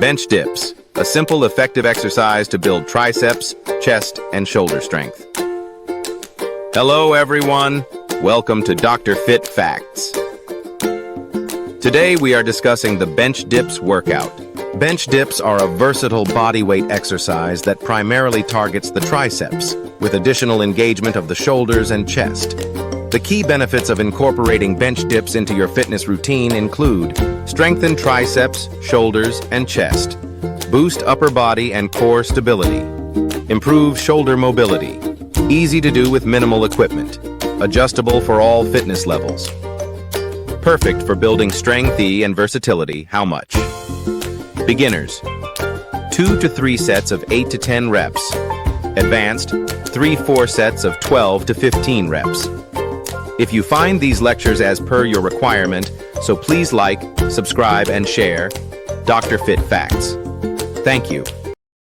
Bench dips, a simple, effective exercise to build triceps, chest, and shoulder strength. Hello, everyone. Welcome to Dr. Fit Facts. Today, we are discussing the bench dips workout. Bench dips are a versatile bodyweight exercise that primarily targets the triceps, with additional engagement of the shoulders and chest. The key benefits of incorporating bench dips into your fitness routine include strengthen triceps, shoulders, and chest, boost upper body and core stability, improve shoulder mobility, easy to do with minimal equipment, adjustable for all fitness levels. Perfect for building strength and versatility. How much? Beginners, 2 to 3 sets of 8 to 10 reps. Advanced, 3-4 sets of 12 to 15 reps. If you find these lectures as per your requirement, so please like, subscribe, and share Dr. Fit Facts. Thank you.